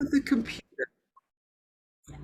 The computer.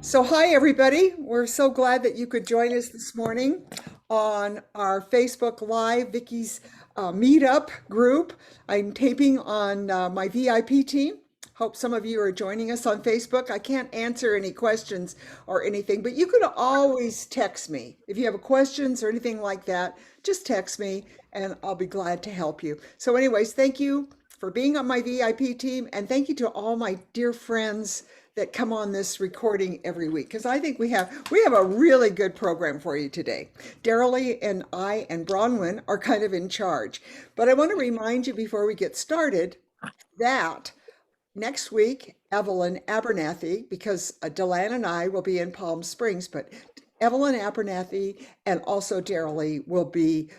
So, hi everybody. We're so glad that you could join us this morning on our Facebook Live Vickie's meetup group. I'm taping on my VIP team. Hope some of you are joining us on Facebook. I can't answer any questions or anything, but you could always text me. If you have questions or anything like that, just text me and I'll be glad to help you. So, anyways, thank you for being on my VIP team, and thank you to all my dear friends that come on this recording every week, because I think we have a really good program for you today. Darylee and I and Bronwyn are kind of in charge, but I want to remind you before we get started that next week, Evelyn Abernathy, because Deland and I will be in Palm Springs, but Evelyn Abernathy and also Darylee will be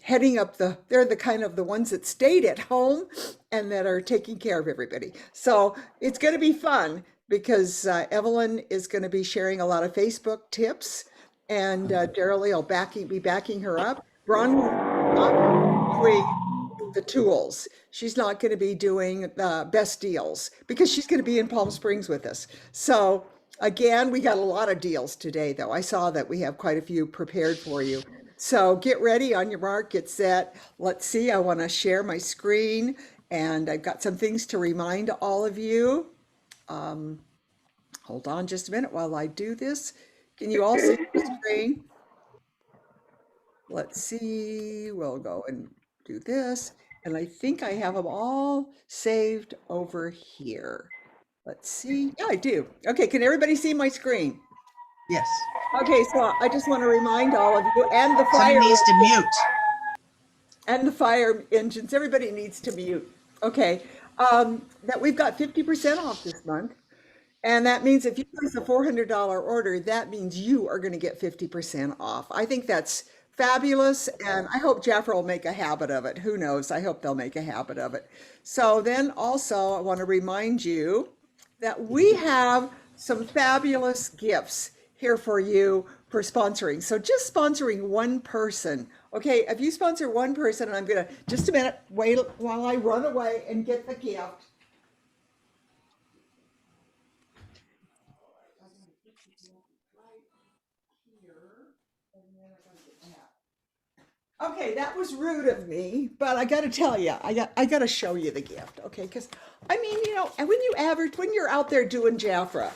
heading up they're the kind of the ones that stayed at home and that are taking care of everybody. So it's going to be fun because Evelyn is going to be sharing a lot of Facebook tips and Darylee will be backing her up. Bron will not be doing the tools. She's not going to be doing best deals because she's going to be in Palm Springs with us. So again, we got a lot of deals today, though. I saw that we have quite a few prepared for you. So get ready, on your mark, get set. Let's see, I want to share my screen and I've got some things to remind all of you. Um, Hold on just a minute while I do this. Can you all see the screen? Let's see, we'll go and do this. And I think I have them all saved over here. Let's see. Yeah, I do. Okay, can everybody see my screen? Yes. Okay, so I just want to remind all of you Somebody needs to mute. and the fire engines, everybody needs to mute. Okay, that we've got 50% off this month. And that means if you place a $400 order, that means you are going to get 50% off. I think that's fabulous. And I hope Jafra will make a habit of it. Who knows? I hope they'll make a habit of it. So then also, I want to remind you that we have some fabulous gifts here for you for sponsoring. So just sponsoring one person. Okay, if you sponsor one person, and I'm going to just a minute, wait while I run away and get the gift. Okay, that was rude of me, but I got to tell you, I got to show you the gift, okay? Because I mean, and when you're out there doing Jafra,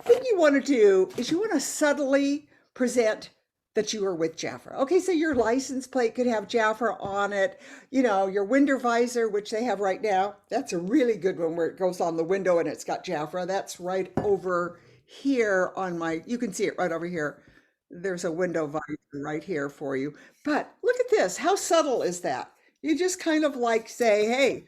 thing you want to do is you want to subtly present that you are with Jafra. Okay, so your license plate could have Jafra on it. Your window visor, which they have right now, that's a really good one where it goes on the window and it's got Jafra. That's right over here on you can see it right over here. There's a window visor right here for you. But look at this. How subtle is that? You just kind of like say, hey,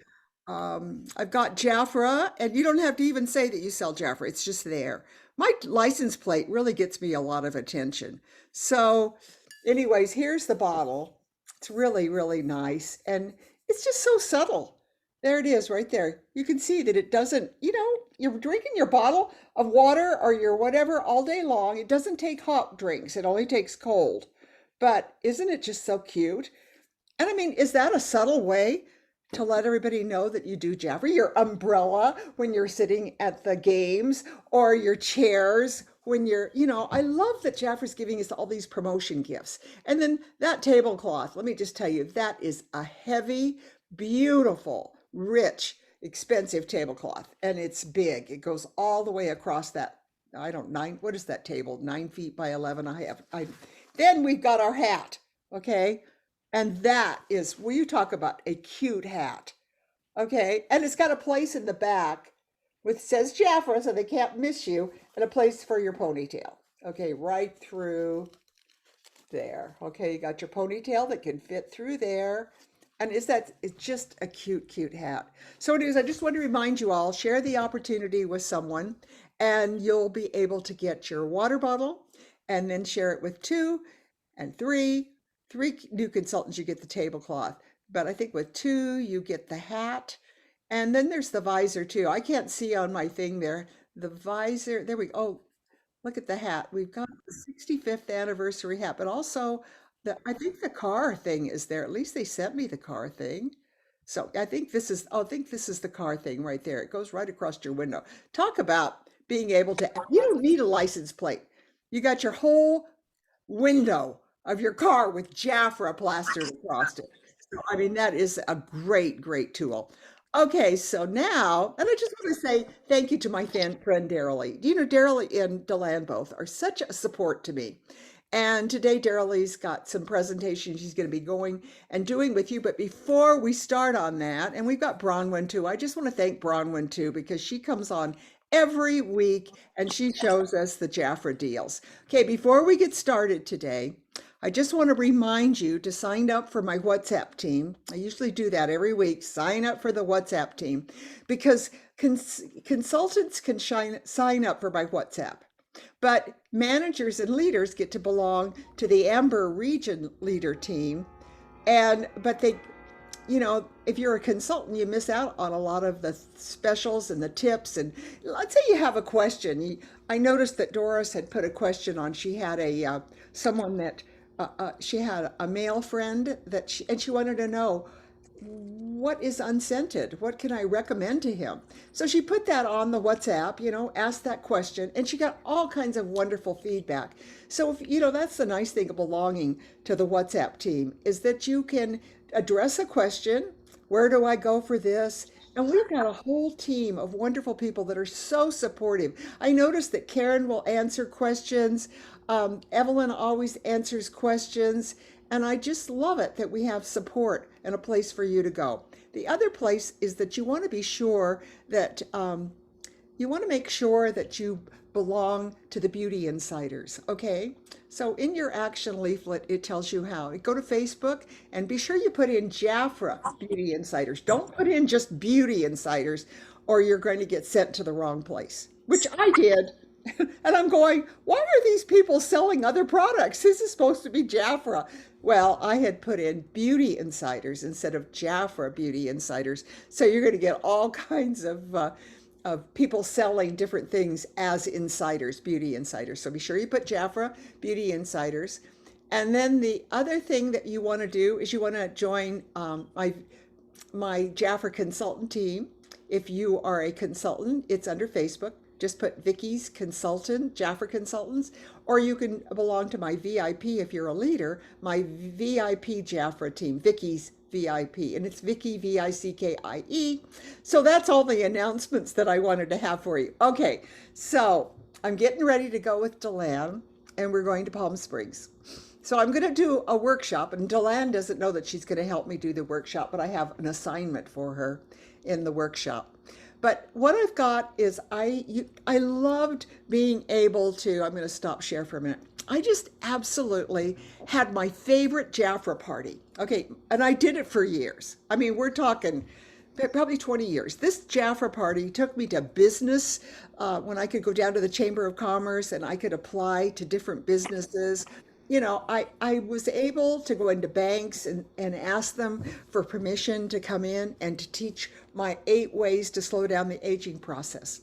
I've got Jafra, and you don't have to even say that you sell Jafra. It's just there. My license plate really gets me a lot of attention. So, anyways, here's the bottle. It's really, really nice. And it's just so subtle. There it is right there. You can see that it doesn't, you're drinking your bottle of water or your whatever all day long. It doesn't take hot drinks, it only takes cold. But isn't it just so cute? And I mean, is that a subtle way to let everybody know that you do Jafra? Your umbrella when you're sitting at the games, or your chairs when I love that Jafra's giving us all these promotion gifts. And then that tablecloth, let me just tell you, that is a heavy, beautiful, rich, expensive tablecloth. And it's big. It goes all the way across that, I don't, what is that table? 9 feet by 11. Then we've got our hat. Okay. And that is, will you talk about a cute hat? Okay. And it's got a place in the back with says Jafra so they can't miss you, and a place for your ponytail. Okay, right through there. Okay, you got your ponytail that can fit through there. And it's just a cute, cute hat. So anyways, I just want to remind you all, share the opportunity with someone and you'll be able to get your water bottle and then share it with two and three new consultants, you get the tablecloth. But I think with two, you get the hat. And then there's the visor too. I can't see on my thing there. The visor, there we go. Oh, look at the hat. We've got the 65th anniversary hat, but also I think the car thing is there. At least they sent me the car thing. So I think this is, oh, I think this is the car thing right there. It goes right across your window. Talk about being able to, you don't need a license plate. You got your whole window of your car with Jafra plastered across it. So, I mean, that is a great, great tool. Okay, so now, and I just want to say thank you to my friend Darylee. You know, Darylee and Deland both are such a support to me. And today, Darylee's got some presentations she's going to be going and doing with you. But before we start on that, and we've got Bronwyn too, I just want to thank Bronwyn too, because she comes on every week and she shows us the Jafra deals. Okay, before we get started today, I just want to remind you to sign up for my WhatsApp team. I usually do that every week. Sign up for the WhatsApp team because consultants can sign up for my WhatsApp. But managers and leaders get to belong to the Amber Region Leader team. But they, you know, if you're a consultant, you miss out on a lot of the specials and the tips. And let's say you have a question. I noticed that Doris had put a question on. She had someone that she had a male friend and she wanted to know what is unscented? What can I recommend to him? So she put that on the WhatsApp, you know, asked that question, and she got all kinds of wonderful feedback. So, you know, that's the nice thing of belonging to the WhatsApp team is that you can address a question. Where do I go for this? And we've got a whole team of wonderful people that are so supportive. I noticed that Karen will answer questions. Evelyn always answers questions. And I just love it that we have support and a place for you to go. The other place is that you want to be sure that you want to make sure that you belong to the Beauty Insiders, okay? So in your action leaflet, it tells you how. Go to Facebook and be sure you put in Jafra Beauty Insiders. Don't put in just Beauty Insiders or you're going to get sent to the wrong place, which I did. And I'm going, why are these people selling other products? This is supposed to be Jafra. Well, I had put in Beauty Insiders instead of Jafra Beauty Insiders. So you're going to get all kinds of people selling different things as insiders, beauty insiders. So be sure you put Jafra Beauty Insiders. And then the other thing that you want to do is you want to join my Jafra consultant team. If you are a consultant, it's under Facebook. Just put Vickie's Consultant, Jafra Consultants, or you can belong to my VIP if you're a leader, my VIP Jafra team, Vickie's VIP, and it's Vickie, Vickie. So that's all the announcements that I wanted to have for you. Okay, so I'm getting ready to go with Deland, and we're going to Palm Springs. So I'm going to do a workshop, and Deland doesn't know that she's going to help me do the workshop, but I have an assignment for her in the workshop. But what I've got is I loved being able to, I'm going to stop share for a minute. I just absolutely had my favorite Jafra party. Okay, and I did it for years. I mean, we're talking probably 20 years. This Jafra party took me to business when I could go down to the Chamber of Commerce and I could apply to different businesses. You know, I was able to go into banks and ask them for permission to come in and to teach my 8 ways to slow down the aging process.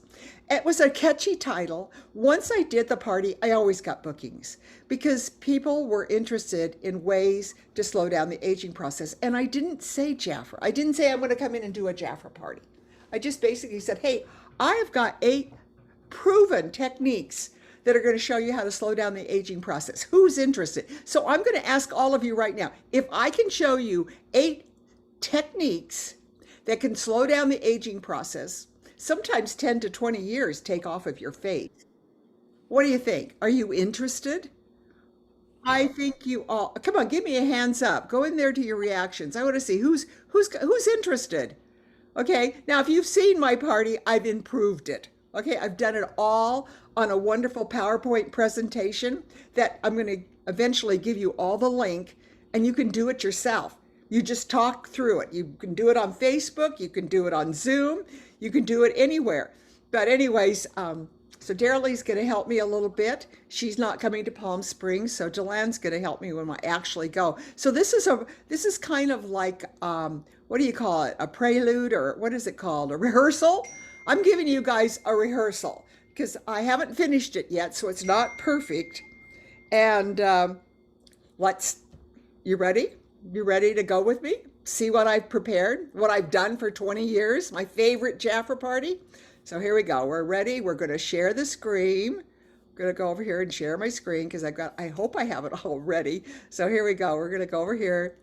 It was a catchy title. Once I did the party, I always got bookings because people were interested in ways to slow down the aging process. And I didn't say Jafra. I didn't say I'm going to come in and do a Jafra party. I just basically said, hey, I have got 8 proven techniques that are going to show you how to slow down the aging process. Who's interested? So I'm going to ask all of you right now, if I can show you 8 techniques that can slow down the aging process, sometimes 10 to 20 years take off of your face. What do you think? Are you interested? I think you all, come on, give me a hands up. Go in there to your reactions. I want to see who's interested. Okay, now if you've seen my party, I've improved it. Okay, I've done it all on a wonderful PowerPoint presentation that I'm going to eventually give you all the link and you can do it yourself. You just talk through it. You can do it on Facebook, you can do it on Zoom, you can do it anywhere. But anyways, so Darylee's going to help me a little bit. She's not coming to Palm Springs, so Deland's going to help me when I actually go. So this is kind of like what do you call it? A prelude, or what is it called? A rehearsal? I'm giving you guys a rehearsal because I haven't finished it yet, so it's not perfect. And you ready? You ready to go with me? see what I've prepared, what I've done for 20 years, my favorite Jaffa party. So here we go. We're ready. We're going to share the screen. I'm going to go over here and share my screen because I hope I have it all ready. So here we go. We're going to go over here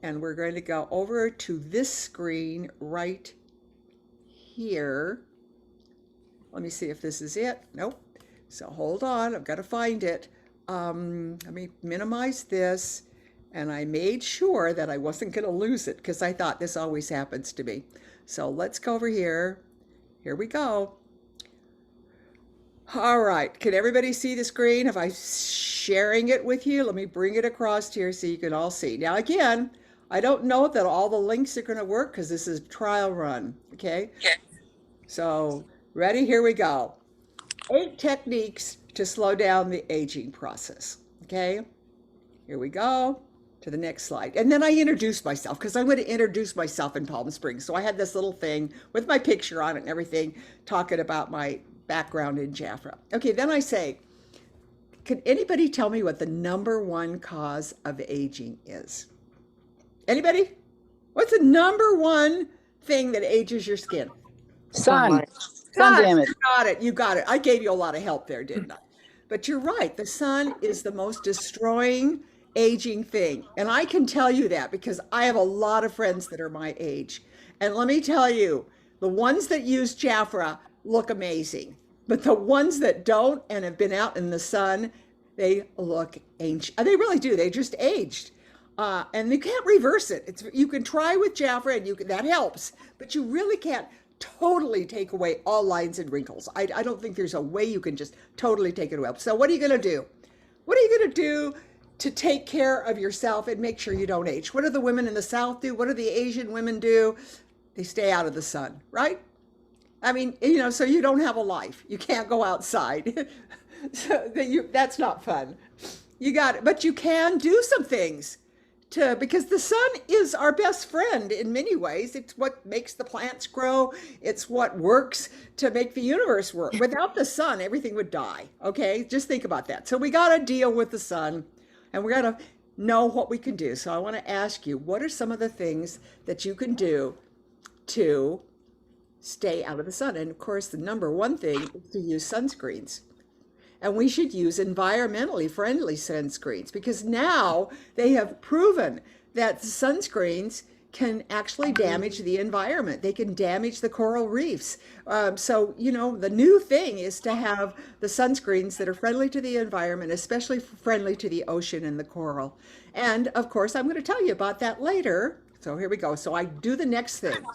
and we're going to go over to this screen right here. Let me see if this is it. Nope. So hold on. I've got to find it. Let me minimize this. And I made sure that I wasn't going to lose it because I thought this always happens to me. So let's go over here. Here we go. All right. Can everybody see the screen? Am I sharing it with you? Let me bring it across here so you can all see. Now, again, I don't know that all the links are going to work because this is a trial run. Okay. So ready? Here we go. 8 techniques to slow down the aging process. Okay. Here we go. To the next slide. And then I introduce myself because I'm going to introduce myself in Palm Springs. So I had this little thing with my picture on it and everything, talking about my background in Jaffa. Okay, then I say, can anybody tell me what the #1 cause of aging is? Anybody? What's the #1 thing that ages your skin? Sun damage. You got it. You got it. I gave you a lot of help there, didn't I? But you're right. The sun is the most destroying aging thing. And I can tell you that because I have a lot of friends that are my age. And let me tell you, the ones that use Jafra look amazing. But the ones that don't and have been out in the sun, they look ancient. They really do. They just aged. And you can't reverse it. You can try with Jafra and that helps, but you really can't totally take away all lines and wrinkles. I don't think there's a way you can just totally take it away. So what are you going to do? What are you going to do to take care of yourself and make sure you don't age? What do the women in the South do? What do the Asian women do? They stay out of the sun, right? I mean, so you don't have a life. You can't go outside. So that's not fun. You got it. But you can do some things because the sun is our best friend in many ways. It's what makes the plants grow. It's what works to make the universe work. Without the sun, everything would die. Okay, just think about that. So we got to deal with the sun and we got to know what we can do. So I want to ask you, what are some of the things that you can do to stay out of the sun? And of course, the #1 thing is to use sunscreens. And we should use environmentally friendly sunscreens because now they have proven that the sunscreens can actually damage the environment. They can damage the coral reefs. So, the new thing is to have the sunscreens that are friendly to the environment, especially friendly to the ocean and the coral. And of course, I'm going to tell you about that later. So here we go. So I do the next thing.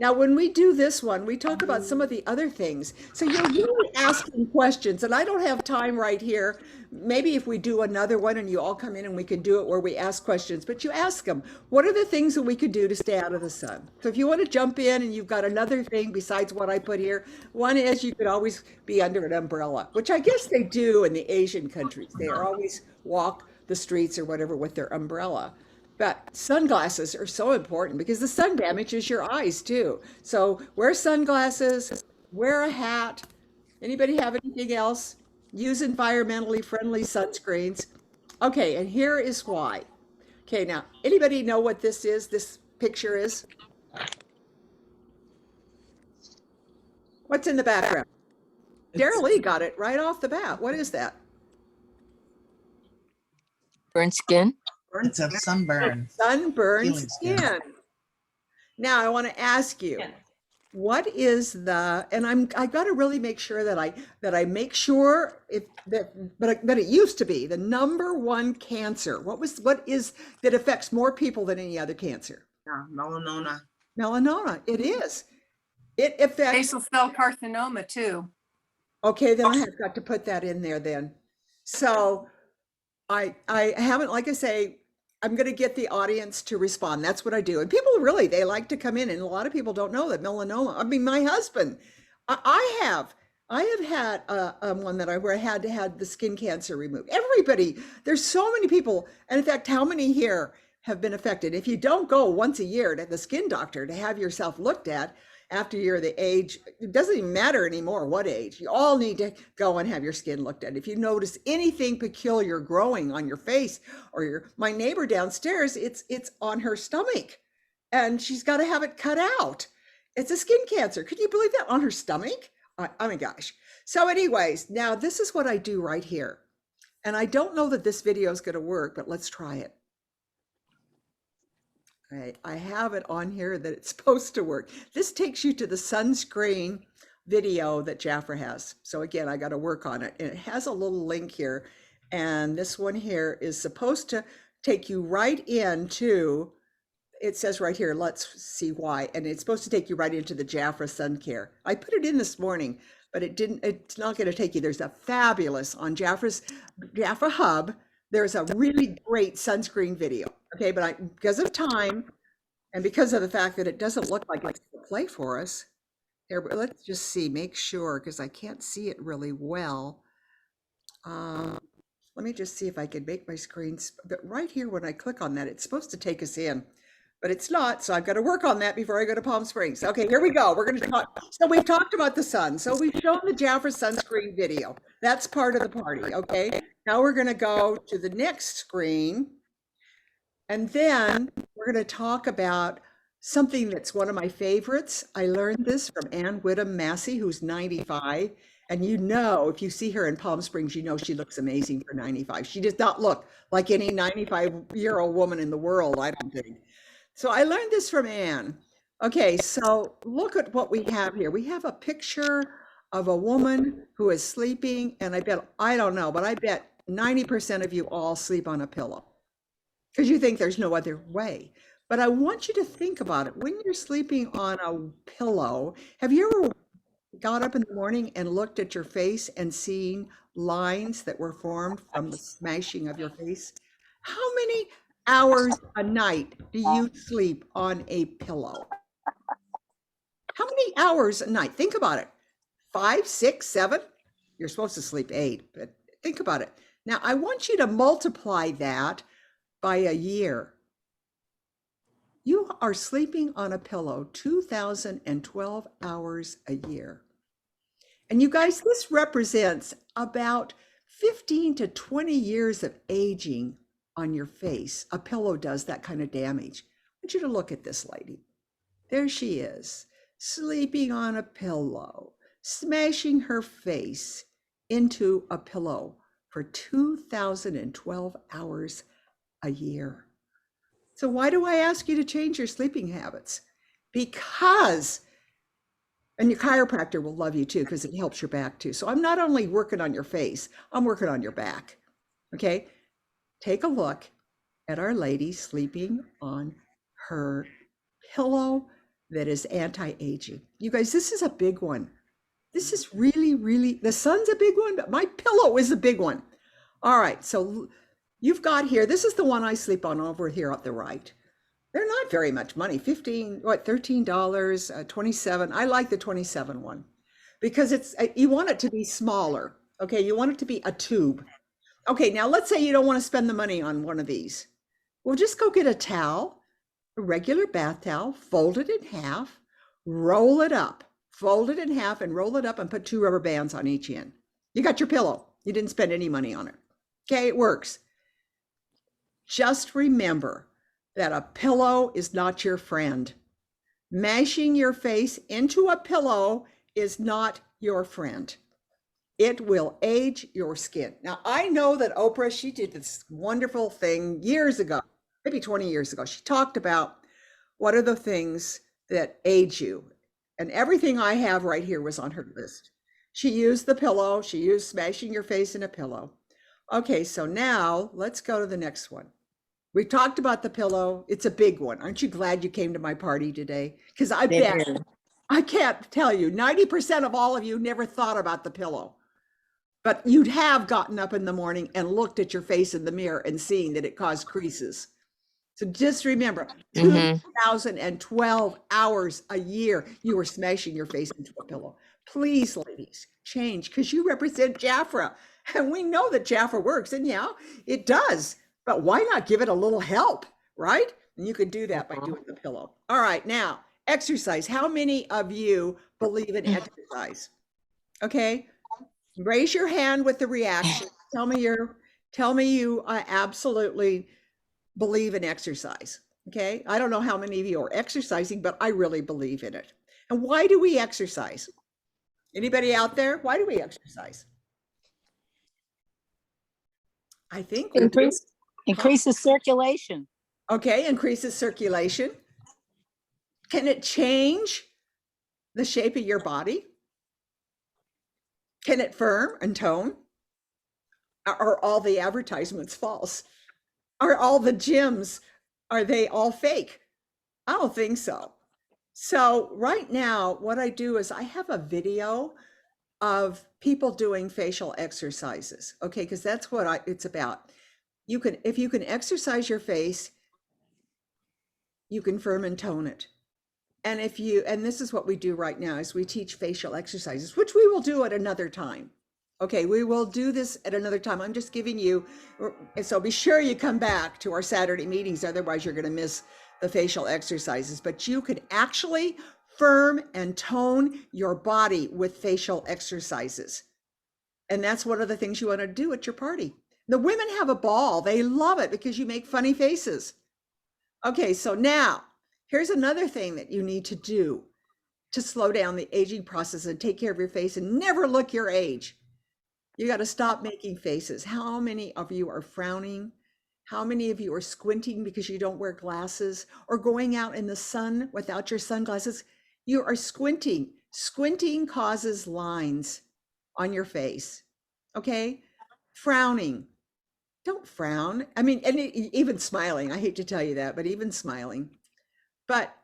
Now, when we do this one, we talk about some of the other things. So you're really asking questions, and I don't have time right here. Maybe if we do another one and you all come in and we can do it where we ask questions, but you ask them, what are the things that we could do to stay out of the sun? So if you want to jump in and you've got another thing besides what I put here, one is you could always be under an umbrella, which I guess they do in the Asian countries. They always walk the streets or whatever with their umbrella. But sunglasses are so important because the sun damages your eyes too. So wear sunglasses, wear a hat. Anybody have anything else? Use environmentally friendly sunscreens. Okay, and here is why. Okay, now, anybody know what this is, this picture is? What's in the background? Darylee got it right off the bat. What is that? Burnt skin. It's a sunburn. Sunburned Peeling skin. skin. Now, I want to ask you, what is and I got to really make sure that I make sure but it used to be the #1 cancer. What is that affects more people than any other cancer? Yeah, melanoma. Melanoma. It is. It affects. Basal cell carcinoma too. Okay, then I have got to put that in there then. So I haven't, like I say, I'm going to get the audience to respond. That's what I do. And people really, they like to come in, and a lot of people don't know that melanoma. I mean, my husband, I have had one that I had to have the skin cancer removed. Everybody, there's so many people. And in fact, how many here have been affected? If you don't go once a year to the skin doctor to have yourself looked at, after you're the age, it doesn't even matter anymore what age. You all need to go and have your skin looked at. If you notice anything peculiar growing on your face or my neighbor downstairs, it's on her stomach. and she's got to have it cut out. It's a skin cancer. Could you believe that, on her stomach? Oh my gosh. So anyways, now this is what I do right here. And I don't know that this video is going to work, but let's try it. All right, I have it on here that it's supposed to work. This takes you to the sunscreen video that Jafra has. So again, I got to work on it. And it has a little link here. And this one here is supposed to take you right into, it says right here, let's see why. And it's supposed to take you right into the Jafra Sun Care. I put it in this morning, but it didn't, it's not going to take you. There's a fabulous on Jafra Hub. There's a really great sunscreen video. Okay, but because of time and because of the fact that it doesn't look like it's going to play for us, here, let's just see, make sure, because I can't see it really well. Let me just see if I can make my screen, but right here when I click on that, it's supposed to take us in, but it's not, so I've got to work on that before I go to Palm Springs. Okay, here we go. We're going to talk. So we've talked about the sun. So we've shown the Jafra sunscreen video. That's part of the party, okay? Now we're going to go to the next screen. And then we're going to talk about something that's one of my favorites. I learned this from Ann Whittam Massey, who's 95. And you know, if you see her in Palm Springs, you know she looks amazing for 95. She does not look like any 95-year-old woman in the world, I don't think. So I learned this from Ann. Okay, so look at what we have here. We have a picture of a woman who is sleeping, and I don't know, but I bet 90% of you all sleep on a pillow, because you think there's no other way. But I want you to think about it. When you're sleeping on a pillow, have you ever got up in the morning and looked at your face and seen lines that were formed from the smashing of your face? How many hours a night do you sleep on a pillow? How many hours a night? Think about it. 5, 6, 7? You're supposed to sleep 8, but think about it. Now, I want you to multiply that by a year. You are sleeping on a pillow 2,012 hours a year. And you guys, this represents about 15 to 20 years of aging on your face. A pillow does that kind of damage. I want you to look at this lady. There she is, sleeping on a pillow, smashing her face into a pillow for 2,012 hours a year. So why do I ask you to change your sleeping habits? Because, and your chiropractor will love you too, because it helps your back too. So I'm not only working on your face, I'm working on your back. Okay, take a look at our lady sleeping on her pillow that is anti-aging. You guys, this is a big one. This is really, really, the sun's a big one, but my pillow is a big one. All right, so you've got here, this is the one I sleep on over here at the right. They're not very much money, $13, $27. I like the 27 one because it's, you want it to be smaller. Okay, you want it to be a tube. Okay, now let's say you don't want to spend the money on one of these. Well, just go get a towel, a regular bath towel, fold it in half, roll it up, fold it in half and roll it up and put 2 rubber bands on each end. You got your pillow. You didn't spend any money on it. Okay, it works. Just remember that a pillow is not your friend. Mashing your face into a pillow is not your friend. It will age your skin. Now, I know that Oprah, she did this wonderful thing years ago, maybe 20 years ago. She talked about what are the things that age you. And everything I have right here was on her list. She used the pillow. She used smashing your face in a pillow. Okay, so now let's go to the next one. We talked about the pillow. It's a big one. Aren't you glad you came to my party today? Because I bet, I can't tell you, 90% of all of you never thought about the pillow. But you'd have gotten up in the morning and looked at your face in the mirror and seen that it caused creases. So just remember, 2,012 hours a year, you were smashing your face into a pillow. Please, ladies, change, because you represent Jafra. And we know that Jafra works, and yeah, it does. But why not give it a little help, right? And you can do that by doing the pillow. All right, now, exercise. How many of you believe in exercise? Okay, raise your hand with the reaction. Tell me you absolutely believe in exercise. Okay. I don't know how many of you are exercising, but I really believe in it. And why do we exercise? Anybody out there? Why do we exercise? I think we do. Increases circulation. Okay. Increases circulation. Can it change the shape of your body? Can it firm and tone? Are all the advertisements false? Are all the gyms, are they all fake? I don't think so. So right now, what I do is I have a video of people doing facial exercises. Okay, because that's what it's about. You can, if you can exercise your face, you can firm and tone it. And if you, and this is what we do right now, is we teach facial exercises, which we will do at another time. Okay, we will do this at another time. I'm just giving you, so be sure you come back to our Saturday meetings, otherwise you're gonna miss the facial exercises. But you can actually firm and tone your body with facial exercises. And that's one of the things you wanna do at your party. The women have a ball, they love it because you make funny faces. Okay, so now, here's another thing that you need to do to slow down the aging process and take care of your face and never look your age. You got to stop making faces. How many of you are frowning? How many of you are squinting because you don't wear glasses or going out in the sun without your sunglasses? You are squinting. Squinting causes lines on your face. Okay? Frowning. Don't frown. I mean, and even smiling. I hate to tell you that, but even smiling. But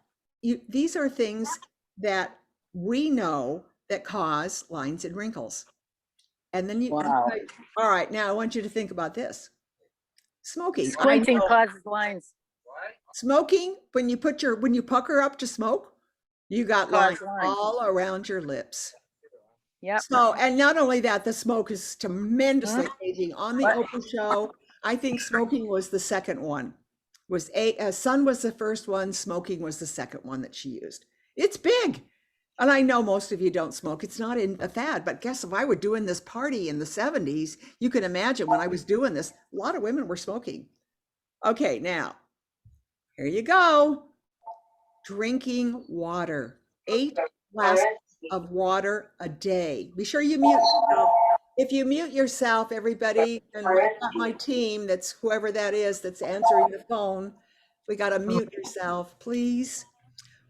these are things that we know that cause lines and wrinkles. And then Wow. All right, now I want you to think about this. Smoking. Squinting causes lines. Smoking, when you pucker up to smoke, you got lines all around your lips. Yeah. So, and not only that, the smoke is tremendously aging. On the Oprah show, I think smoking was the second one. Sun was the first one, smoking was the second one that she used. It's big. And I know most of you don't smoke. It's not in a fad, but guess if I were doing this party in the 70s, you can imagine when I was doing this, a lot of women were smoking. Okay, now, here you go. Drinking water, 8 glasses of water a day. Be sure you mute yourself. If you mute yourself, everybody, and my team, that's whoever that is that's answering the phone, we got to mute yourself, please.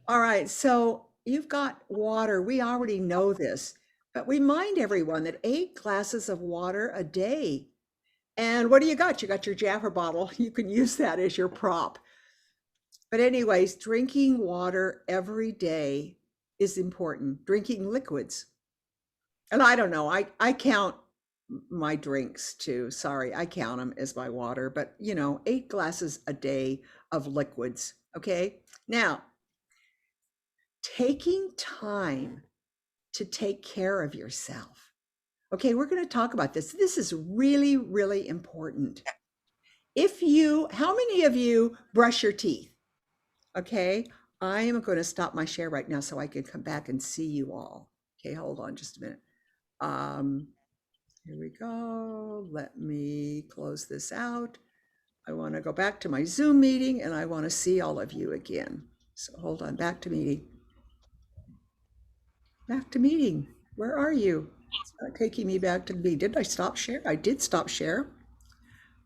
All right, so you've got water. We already know this, but remind everyone that 8 glasses of water a day. And what do you got? You got your Jaffa bottle. You can use that as your prop. But anyways, drinking water every day is important. Drinking liquids. And I don't know, I count my drinks too. Sorry, I count them as my water, but 8 glasses a day of liquids. Okay, now, taking time to take care of yourself. Okay, we're going to talk about this. This is really, really important. How many of you brush your teeth? Okay, I am going to stop my share right now so I can come back and see you all. Okay, hold on just a minute. Here we go. Let me close this out. I want to go back to my Zoom meeting and I want to see all of you again. So hold on, back to meeting. Back to meeting. Where are you? It's not taking me back to the meeting. Did I stop share? I did stop share.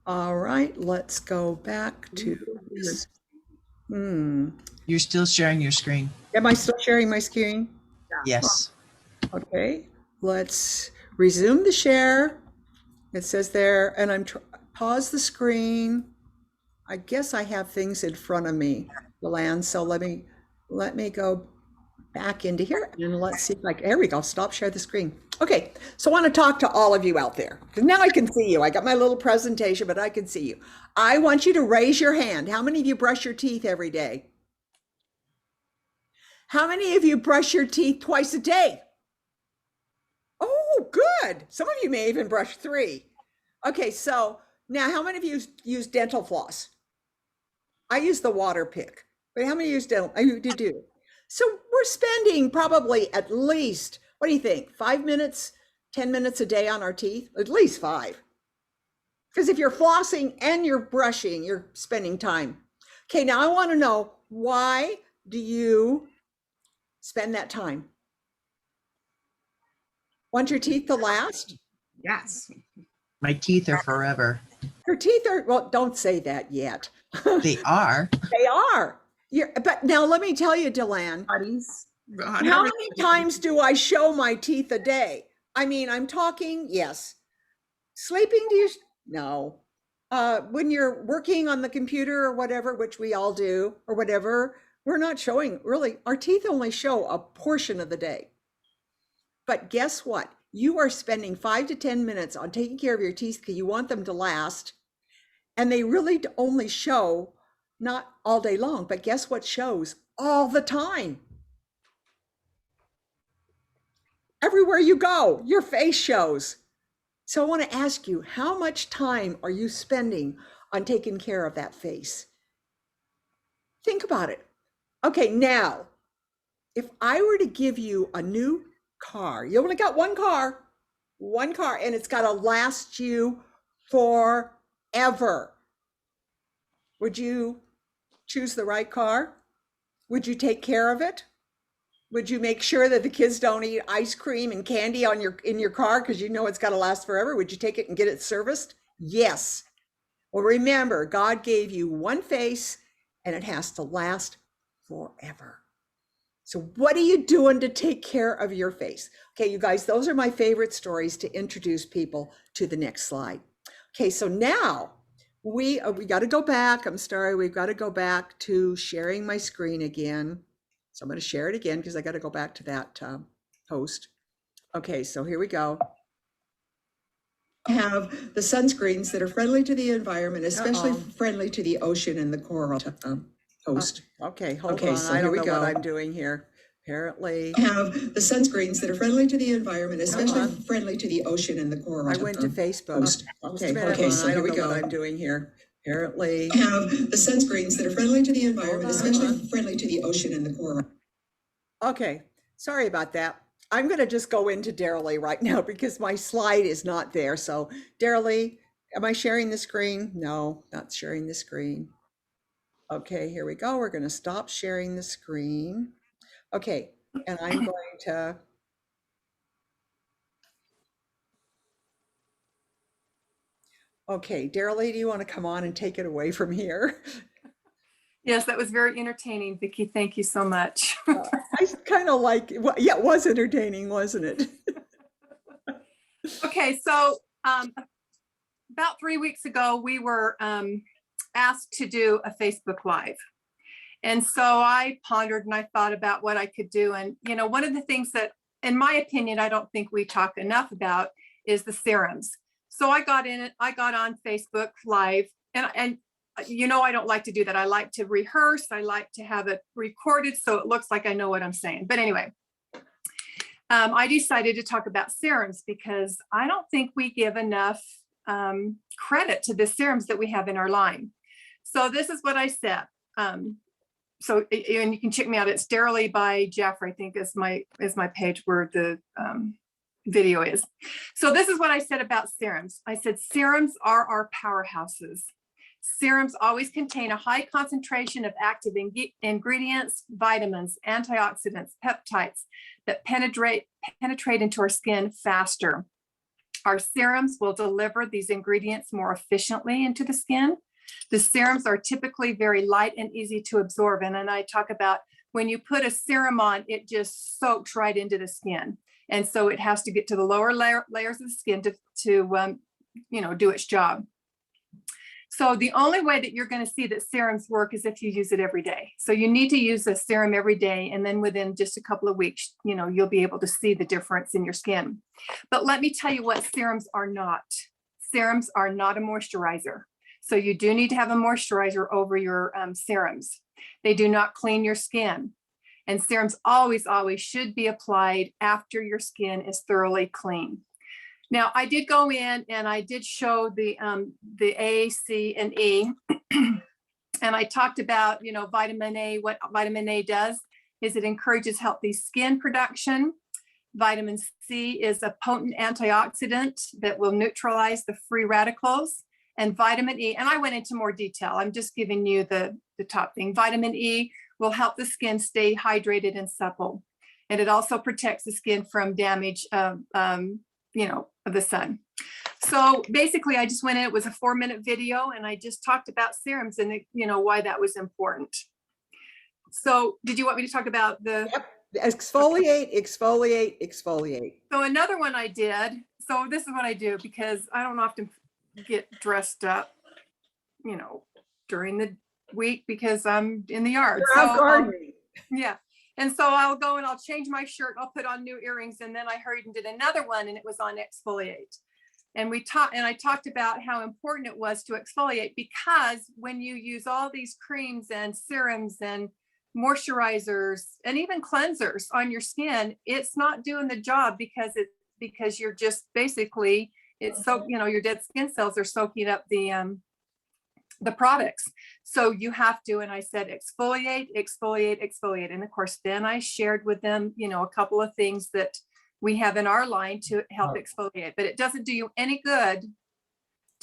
All right, let's go back to this. You're still sharing your screen. Am I still sharing my screen? Yes. Okay, let's resume the share. It says there, and I'm pause the screen. I guess I have things in front of me, Deland. So let me go back into here and let's see if here we go. Stop share the screen. Okay, so I want to talk to all of you out there because now I can see you. I got my little presentation, but I can see you. I want you to raise your hand. How many of you brush your teeth every day? How many of you brush your teeth twice a day? Oh, good. Some of you may even brush 3. Okay, so now how many of you use dental floss? I use the water pick, but how many use dental? You do. So we're spending probably at least, what do you think? 5 minutes, 10 minutes a day on our teeth? At least 5. Because if you're flossing and you're brushing, you're spending time. Okay, now I want to know, why do you spend that time? Want your teeth to last? Yes. My teeth are forever. Your teeth are, well, don't say that yet. They are. They are. But now let me tell you, Deland, Buddies. how many times do I show my teeth a day? I mean, I'm talking, yes. Sleeping, do you? No. When you're working on the computer or whatever, which we all do, or whatever, we're not showing, really, our teeth only show a portion of the day. But guess what? You are spending 5 to 10 minutes on taking care of your teeth because you want them to last. And they really only show not all day long, but guess what shows all the time? Everywhere you go, your face shows. So I want to ask you, how much time are you spending on taking care of that face? Think about it. Okay, now, if I were to give you a new car, you only got one car, and it's got to last you forever. Would you choose the right car? Would you take care of it? Would you make sure that the kids don't eat ice cream and candy in your car because you know it's got to last forever? Would you take it and get it serviced? Yes. Well, remember, God gave you one face and it has to last forever. So what are you doing to take care of your face? Okay, you guys, those are my favorite stories to introduce people to the next slide. Okay, so now we got to go back. I'm sorry, we've got to go back to sharing my screen again. So I'm going to share it again because I got to go back to that post. Okay, so here we go. Have the sunscreens that are friendly to the environment, especially friendly to the ocean and the coral post. Okay, hold on. So I don't know what I'm doing here. Apparently, have the sunscreens that are friendly to the environment, especially friendly to the ocean and the coral. I went to Facebook. Post. Okay, so here we go. What I'm doing here. Apparently, have the sunscreens that are friendly to the environment, especially friendly to the ocean and the coral. Okay, sorry about that. I'm going to just go into Darylee right now because my slide is not there. So Darylee, am I sharing the screen? No, not sharing the screen. Okay, here we go. We're going to stop sharing the screen. Okay, and I'm going to. Okay, Darylee, do you want to come on and take it away from here? Yes, that was very entertaining, Vickie. Thank you so much. I kind of like, well, yeah, it was entertaining, wasn't it? Okay, so about 3 weeks ago, we were asked to do a Facebook Live. And so I pondered and I thought about what I could do. And, you know, one of the things that, in my opinion, I don't think we talk enough about is the serums. So I got on Facebook Live and you know, I don't like to do that. I like to rehearse. I like to have it recorded so it looks like I know what I'm saying. But anyway, I decided to talk about serums because I don't think we give enough credit to the serums that we have in our line. So this is what I said. So, and you can check me out. It's Darylee by Jeff, I think is my page where the video is. So this is what I said about serums. I said, serums are our powerhouses. Serums always contain a high concentration of active ingredients, vitamins, antioxidants, peptides that penetrate into our skin faster. Our serums will deliver these ingredients more efficiently into the skin. The serums are typically very light and easy to absorb. And then I talk about when you put a serum on, it just soaks right into the skin. And so it has to get to the lower layers of the skin to you know, do its job. So the only way that you're going to see that serums work is if you use it every day. So you need to use a serum every day. And then within just a couple of weeks, you know, you'll be able to see the difference in your skin. But let me tell you what serums are not. Serums are not a moisturizer. So you do need to have a moisturizer over your serums. They do not clean your skin. And serums always should be applied after your skin is thoroughly clean. Now, I did go in and I did show the A, C, and E. And I talked about, you know, vitamin A. What vitamin A does is it encourages healthy skin production. Vitamin C is a potent antioxidant that will neutralize the free radicals. And vitamin E, and I went into more detail. I'm just giving you the the top thing. Vitamin E will help the skin stay hydrated and supple. And it also protects the skin from damage of, of the sun. So basically I just went in, it was a 4-minute video, and I just talked about serums and why that was important. So did you want me to talk about the? Yep. Exfoliate, exfoliate, exfoliate. So another one I did, so this is what I do because I don't often get dressed up, during the week because I'm in the yard. You're out gardening. Yeah. And so I'll go and I'll change my shirt, I'll put on new earrings, and then I hurried and did another one, and it was on exfoliate. And I talked about how important it was to exfoliate, because when you use all these creams and serums and moisturizers and even cleansers on your skin, it's not doing the job because you're just basically, your dead skin cells are soaking up the products. So you have to, and I said, exfoliate, exfoliate, exfoliate. And of course, then I shared with them, a couple of things that we have in our line to help exfoliate, but it doesn't do you any good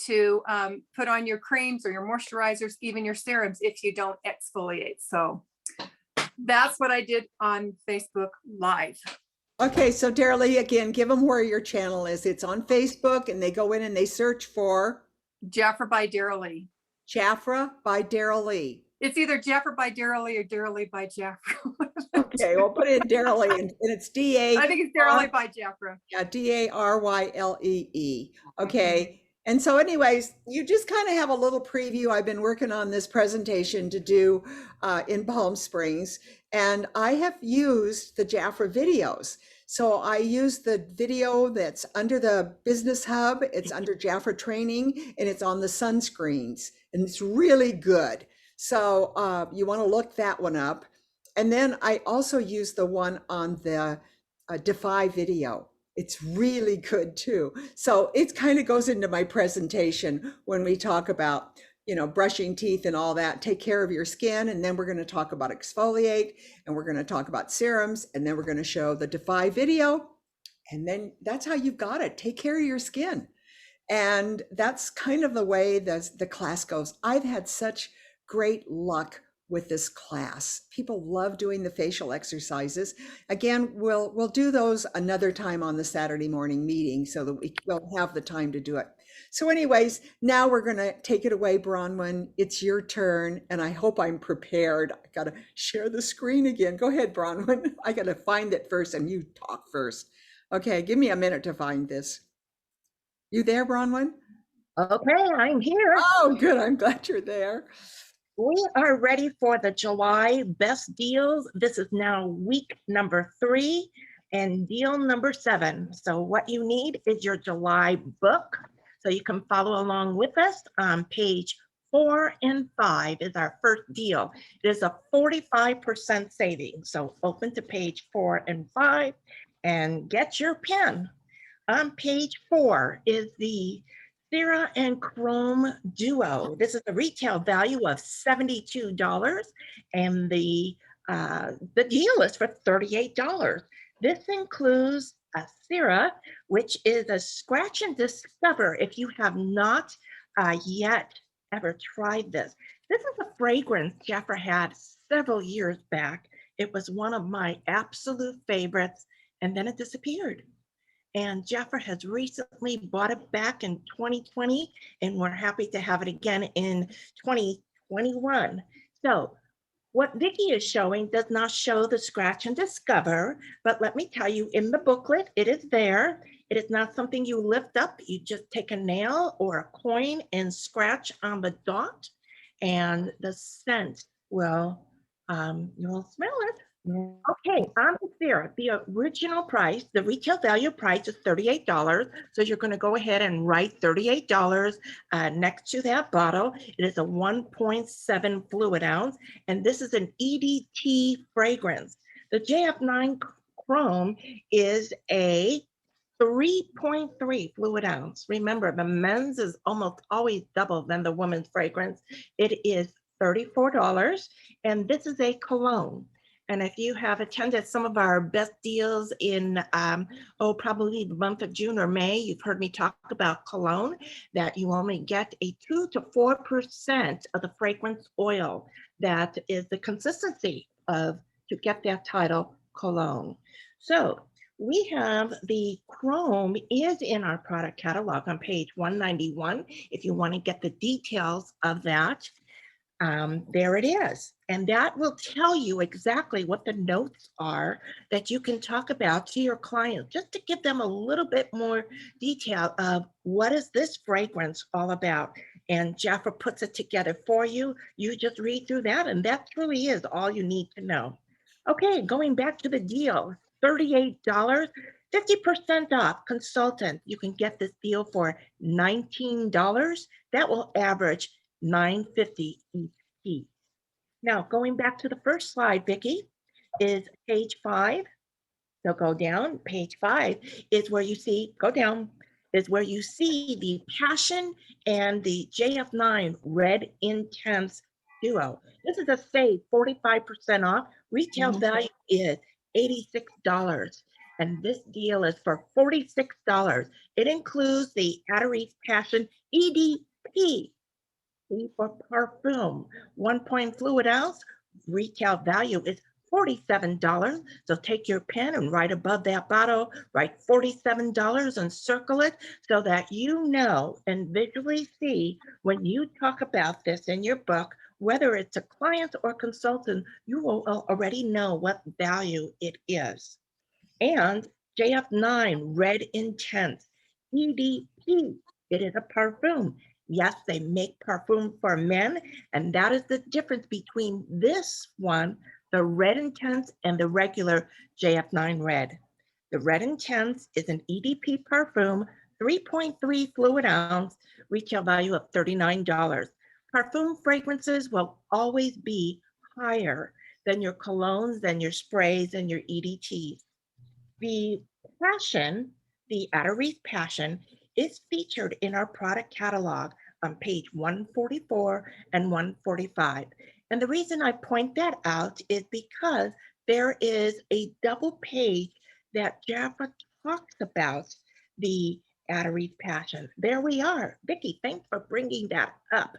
to put on your creams or your moisturizers, even your serums, if you don't exfoliate. So that's what I did on Facebook Live. Okay, so Darylee, again, give them where your channel is. It's on Facebook, and they go in and they search for Jafra by Darylee. Jafra by Darylee. It's either Jafra by Darylee or Darylee by Jafra. Okay, we'll put it in Darylee, and it's D-A. I think it's Darylee by Jafra. Yeah, Daryllee. Okay. And so anyways, you just kind of have a little preview. I've been working on this presentation to do in Palm Springs, and I have used the Jafra videos. So I use the video that's under the Business Hub. It's under Jafra Training, and it's on the sunscreens, and it's really good. So you want to look that one up. And then I also use the one on the Defy video. It's really good too. So it kind of goes into my presentation when we talk about, brushing teeth and all that. Take care of your skin. And then we're going to talk about exfoliate, and we're going to talk about serums, and then we're going to show the Defy video. And then that's how you've got it. Take care of your skin. And that's kind of the way the class goes. I've had such great luck with this class. People love doing the facial exercises. Again, we'll do those another time on the Saturday morning meeting so that we'll have the time to do it. So anyways, now we're going to take it away, Bronwyn. It's your turn, and I hope I'm prepared. I got to share the screen again. Go ahead, Bronwyn. I got to find it first, and you talk first. Okay, give me a minute to find this. You there, Bronwyn? Okay, I'm here. Oh, good. I'm glad you're there. We are ready for the July best deals. This is now week number 3 and deal number 7. So what you need is your July book, so you can follow along with us. On page 4 and 5 is our first deal. It is a 45% savings. So open to page 4 and 5 and get your pen. On page 4 is the Cera and Chrome Duo. This is a retail value of $72, and the deal is for $38. This includes a Cera, which is a scratch and discover if you have not yet ever tried this. This is a fragrance Jafra had several years back. It was one of my absolute favorites, and then it disappeared. And Jafra has recently bought it back in 2020, and we're happy to have it again in 2021. So what Vickie is showing does not show the scratch and discover, but let me tell you, in the booklet, it is there. It is not something you lift up. You just take a nail or a coin and scratch on the dot, and the scent will, you'll smell it. Okay, on the Cera, the original price, the retail value price is $38. So you're going to go ahead and write $38 next to that bottle. It is a 1.7 fluid ounce, and this is an EDT fragrance. The JF9 Chrome is a 3.3 fluid ounce. Remember, the men's is almost always double than the women's fragrance. It is $34, and this is a cologne. And if you have attended some of our best deals in, probably the month of June or May, you've heard me talk about cologne, that you only get a 2 to 4% of the fragrance oil. That is the consistency of to get that title cologne. So we have the Chrome is in our product catalog on page 191. If you want to get the details of that, there it is. And that will tell you exactly what the notes are that you can talk about to your clients, just to give them a little bit more detail of what is this fragrance all about. And Jaffa puts it together for you. You just read through that, and that truly is all you need to know. Okay, going back to the deal, $38, 50% off consultant. You can get this deal for $19. That will average $9.50 each piece. Now, going back to the first slide, Vickie, is page 5. So go down, page 5 is where you see, go down, is where you see the Passion and the JF9 Red Intense Duo. This is a save, 45% off. Retail value is $86. And this deal is for $46. It includes the Darylee Passion EDP for perfume, 1 point fluid ounce. Retail value is $47. So take your pen and right above that bottle, write $47 and circle it so that you know and visually see when you talk about this in your book, whether it's a client or consultant, you will already know what value it is. And JF9 Red Intense EDP, it is a perfume. Yes, they make perfume for men, and that is the difference between this one, the Red Intense, and the regular JF9 Red. The Red Intense is an EDP perfume, 3.3 fluid ounce, retail value of $39. Perfume fragrances will always be higher than your colognes, than your sprays, and your EDTs. The Passion, the Darylee Passion, is featured in our product catalog on page 144 and 145. And the reason I point that out is because there is a double page that Jaffa talks about the Darylee Passion. There we are. Vickie, thanks for bringing that up.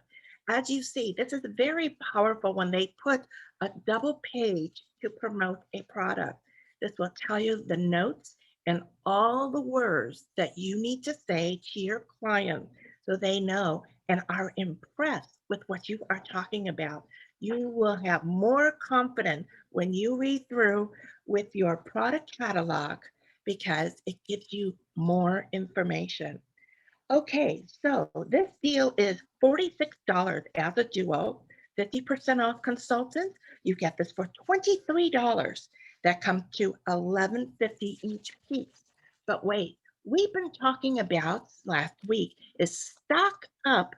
As you see, this is very powerful when they put a double page to promote a product. This will tell you the notes and all the words that you need to say to your client so they know and are impressed with what you are talking about. You will have more confidence when you read through with your product catalog because it gives you more information. Okay, so this deal is $46 as a duo, 50% off consultant. You get this for $23. That comes to $11.50 each piece. But wait, we've been talking about last week is stock up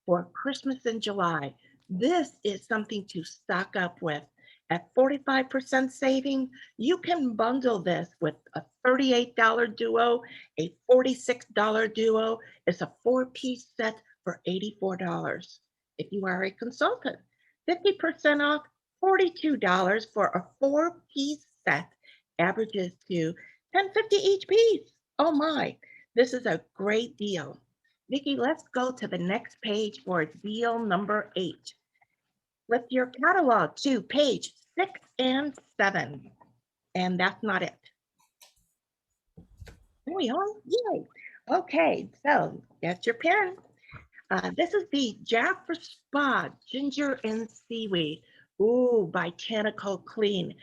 for Christmas in July. This is something to stock up with. At 45% saving, you can bundle this with a $38 duo, a $46 duo. It's a 4-piece set for $84. If you are a consultant, 50% off, $42 for a 4-piece set, averages to $10.50 each piece. Oh my, this is a great deal. Vickie, let's go to the next page for deal number 8. Flip your catalog to page 6 and 7. And that's not it. There we are. Yay. Okay, so get your pen. This is the Jaffa Spa Ginger and Seaweed. Ooh, Botanical Clean.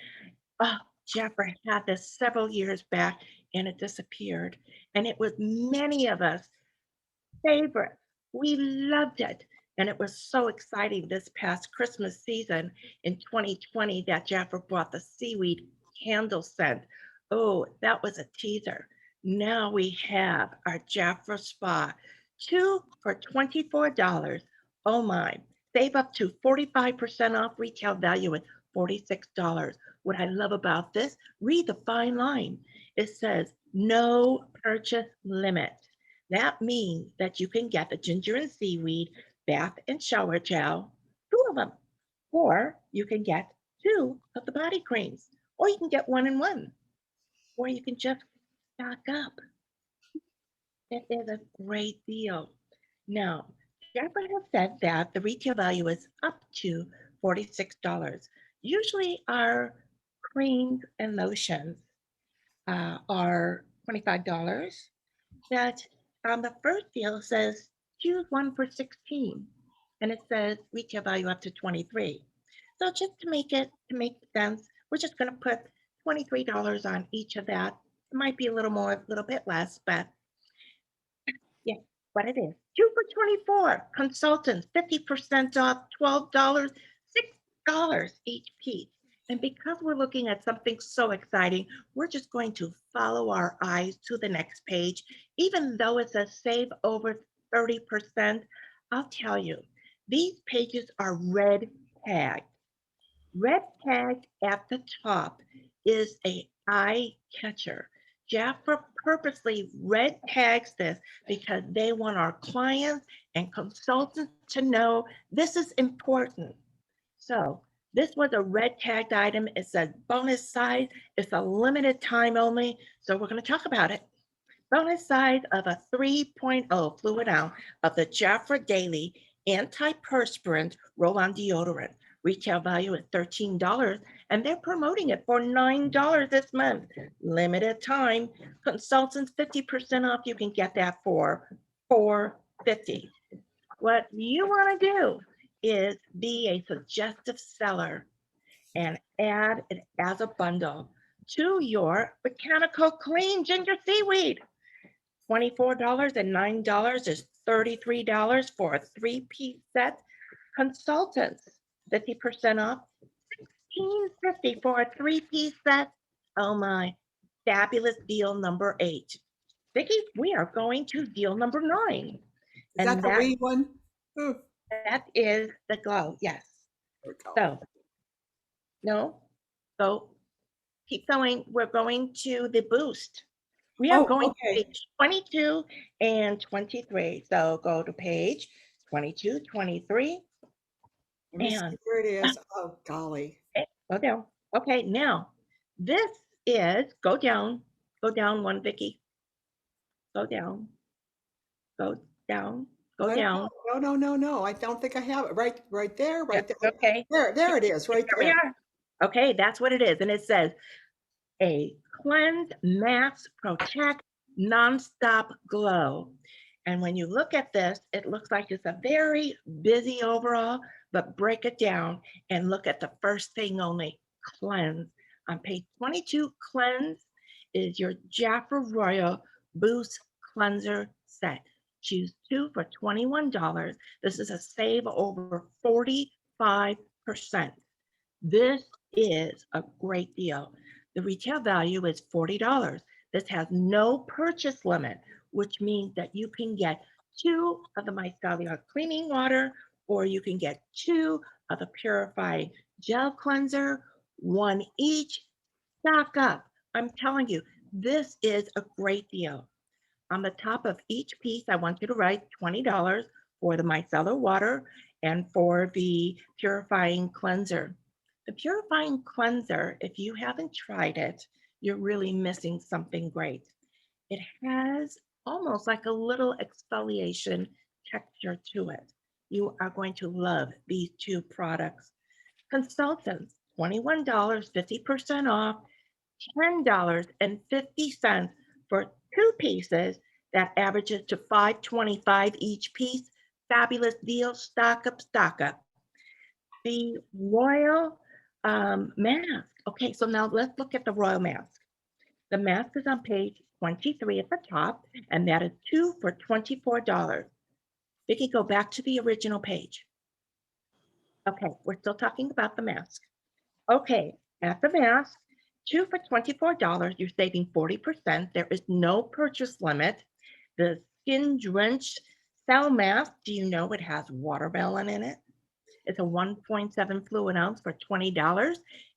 Oh, Jaffa had this several years back and it disappeared. And it was many of us favorite. We loved it. And it was so exciting this past Christmas season in 2020 that Jaffa brought the seaweed candle scent. Oh, that was a teaser. Now we have our Jaffa Spa, 2 for $24. Oh my, save up to 45% off, retail value at $46. What I love about this, read the fine line. It says no purchase limit. That means that you can get the ginger and seaweed bath and shower gel, 2 of them, or you can get 2 of the body creams, or you can get 1 and 1, or you can just stock up. It is a great deal. Now, Jennifer has said that the retail value is up to $46. Usually our creams and lotions are $25. That the first deal says choose one for 16, and it says retail value up to 23. So just to make sense, we're just going to put $23 on each of that. It might be a little more, a little bit less, but yeah, what it is. 2 for 24. Consultants, 50% off, $12, $6 each piece. And because we're looking at something so exciting, we're just going to follow our eyes to the next page. Even though it says save over 30%, I'll tell you, these pages are red tagged. Red tagged at the top is a eye catcher. Jafra purposely red tags this because they want our clients and consultants to know this is important. So this was a red tagged item. It says bonus size. It's a limited time only. So we're going to talk about it. Bonus size of a 3.0 fluid ounce of the Jafra Daily antiperspirant roll-on deodorant. Retail value is $13, and they're promoting it for $9 this month. Limited time. Consultants 50% off. You can get that for $4.50. What you want to do is be a suggestive seller and add it as a bundle to your botanical clean ginger seaweed. $24 and $9 is $33 for a 3-piece set. Consultants, 50% off, $16.50 for a 3-piece set. Oh my, fabulous deal number 8. Vickie, we are going to deal number 9. Is that the wee one? Ooh, That is the glow, yes. there we go. So, no, so keep going. We're going to the boost. We are Oh, going okay. to page 22 and 23. So go to page 22, 23, Let me see and where it is. Oh, golly. go down. Okay, now this is, go down one, Vickie. Go down, go down, go down. No. I don't think I have it. Right there, Yeah, right there. okay, There it is, right here we there. are. Okay, that's what it is. And it says a cleanse, mask, protect, nonstop glow. And when you look at this, it looks like it's a very busy overall, but break it down and look at the first thing only, cleanse. On page 22, cleanse is your Jafra Royal Boost Cleanser Set. Choose 2 for $21. This is a save over 45%. This is a great deal. The retail value is $40. This has no purchase limit, which means that you can get 2 of the micellar cleaning water, or you can get 2 of the purifying gel cleanser, 1 each. Stock up. I'm telling you, this is a great deal. On the top of each piece, I want you to write $20 for the micellar water and for the purifying cleanser. The purifying cleanser, if you haven't tried it, you're really missing something great. It has almost like a little exfoliation texture to it. You are going to love these 2 products. Consultants, $21, 50% off, $10.50 for 2 pieces. That averages to $5.25 each piece. Fabulous deal, stock up, stock up. The Royal mask. Okay, so now let's look at the Royal mask. The mask is on page 23 at the top, and that is 2 for $24. Vickie, go back to the original page. Okay, we're still talking about the mask. Okay, at the mask, 2 for $24, you're saving 40%. There is no purchase limit. The Skin Drenched Cell Mask, do you know it has watermelon in it? It's a 1.7 fluid ounce for $20.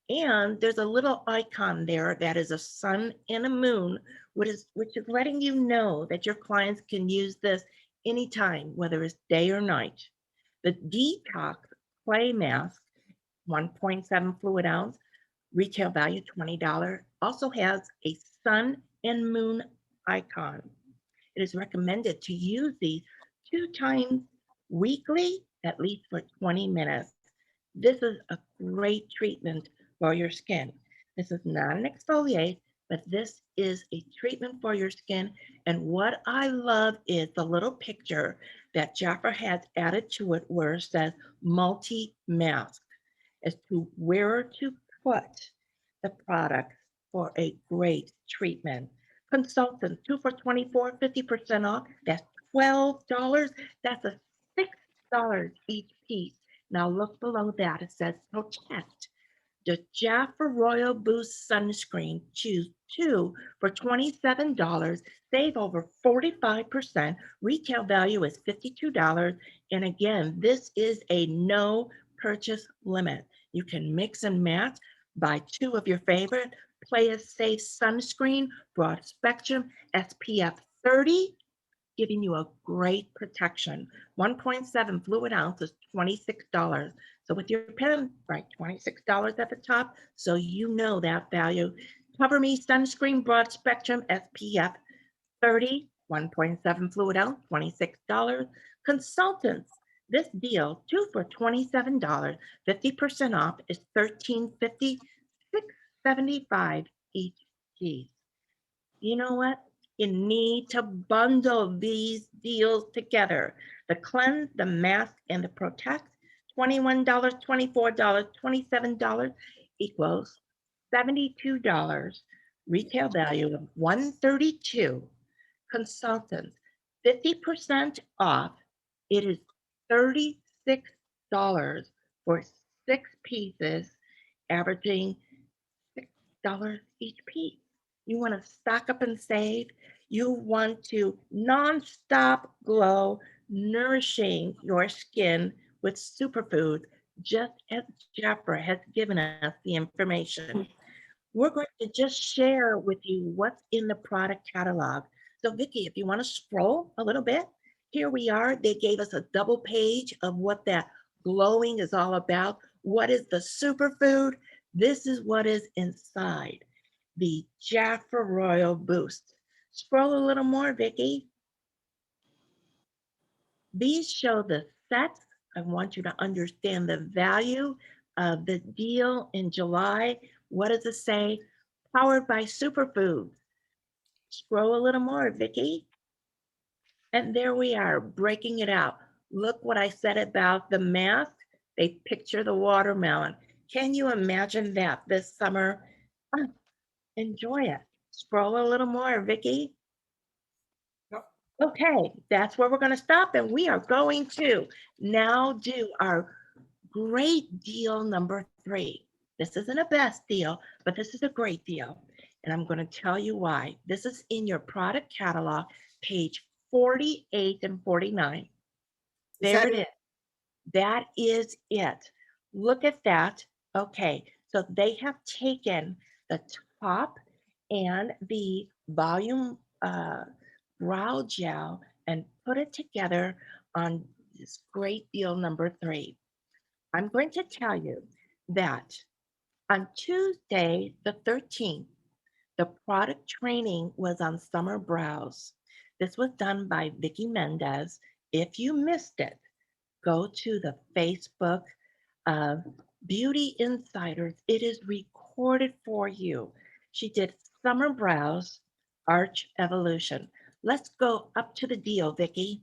And there's a little icon there that is a sun and a moon, which is letting you know that your clients can use this anytime, whether it's day or night. The Detox Clay Mask, 1.7 fluid ounce, retail value $20. Also has a sun and moon icon. It is recommended to use these 2 times weekly, at least for 20 minutes. This is a great treatment for your skin. This is not an exfoliate, but this is a treatment for your skin. And what I love is the little picture that Jafra has added to it where it says multi-mask as to where to put the product for a great treatment. Consultant, 2 for $24, 50% off. That's $12. That's a $6 each piece. Now look below that. It says protect. The Jaffa Royal Boost Sunscreen. Choose 2 for $27. Save over 45%. Retail value is $52. And again, this is a no purchase limit. You can mix and match, buy 2 of your favorite. Play a safe sunscreen, broad spectrum, SPF 30, giving you a great protection. 1.7 fluid ounce is $26. So with your pen, write $26 at the top so you know that value. Cover Me Sunscreen Broad Spectrum SPF 30, 1.7 fluid ounce, $26. Consultants, this deal, 2 for $27, 50% off is $13.50, $6.75 each piece. You know what? You need to bundle these deals together. The cleanse, the mask, and the protect, $21, $24, $27 equals $72. Retail value of $132. Consultants, 50% off. It is $36 for 6 pieces, averaging $6 each piece. You want to stock up and save. You want to nonstop glow, nourishing your skin with superfoods, just as Jafra has given us the information. We're going to just share with you what's in the product catalog. So Vickie, if you want to scroll a little bit, here we are. They gave us a double page of what that glowing is all about. What is the superfood? This is what is inside the Jafra Royal Boost. Scroll a little more, Vickie. These show the sets. I want you to understand the value of the deal in July. What does it say? Powered by superfoods. Scroll a little more, Vickie. And there we are, breaking it out. Look what I said about the mask. They picture the watermelon. Can you imagine that this summer? Enjoy it. Scroll a little more, Vickie. Yep. Okay, that's where we're going to stop, and we are going to now do our great deal number 3. This isn't a best deal, but this is a great deal, and I'm going to tell you why. This is in your product catalog, page 48 and 49. There it is. That is it. Look at that. Okay, so they have taken the top and the volume brow gel and put it together on this great deal number 3. I'm going to tell you that on Tuesday, the 13th, the product training was on summer brows. This was done by Vickie Mendez. If you missed it, go to the Facebook of Beauty Insiders. It is recorded for you. She did summer brows, arch evolution. Let's go up to the deal, Vickie.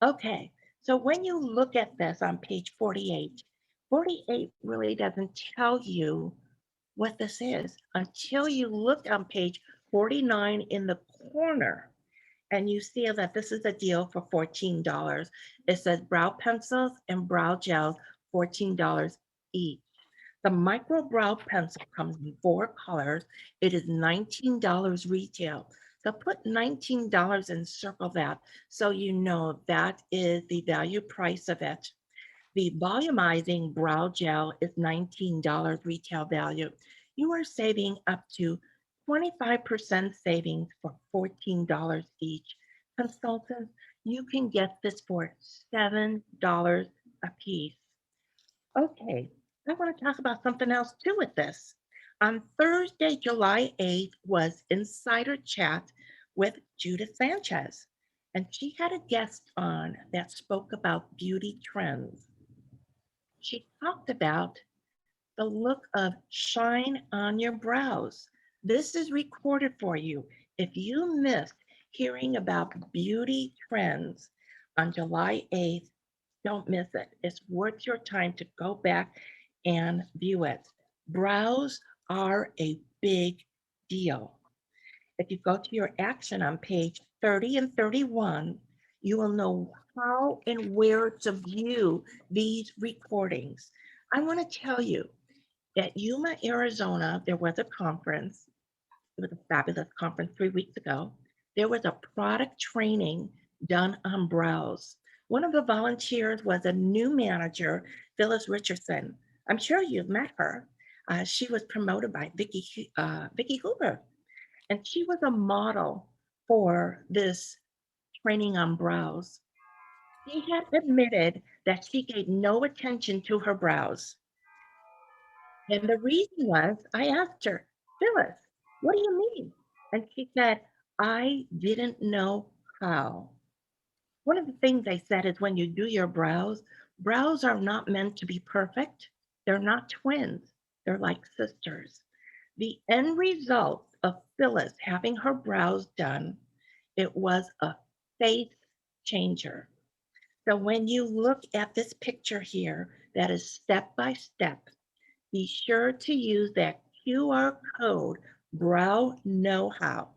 Okay, so when you look at this on page 48, 48 really doesn't tell you what this is until you look on page 49 in the corner and you see that this is a deal for $14. It says brow pencils and brow gels, $14 each. The micro brow pencil comes in 4 colors. It is $19 retail. So put $19 and circle that so you know that is the value price of it. The volumizing brow gel is $19 retail value. You are saving up to 25% savings for $14 each. Consultants, you can get this for $7 a piece. Okay, I want to talk about something else too with this. On Thursday, July 8th was Insider Chat with Judith Sanchez, and she had a guest on that spoke about beauty trends. She talked about the look of shine on your brows. This is recorded for you. If you missed hearing about beauty trends on July 8th, don't miss it. It's worth your time to go back and view it. Brows are a big deal. If you go to your action on page 30 and 31, you will know how and where to view these recordings. I want to tell you, at Yuma, Arizona, there was a conference. It was a fabulous conference 3 weeks ago. There was a product training done on brows. One of the volunteers was a new manager, Phyllis Richardson. I'm sure you've met her. She was promoted by Vickie Hoover, and she was a model for this training on brows. She had admitted that she gave no attention to her brows. And the reason was, I asked her, Phyllis, what do you mean? And she said, I didn't know how. One of the things I said is when you do your brows, brows are not meant to be perfect. They're not twins. They're like sisters. The end result of Phyllis having her brows done, it was a face changer. So when you look at this picture here, that is step by step, be sure to use that QR code, Brow Know-How.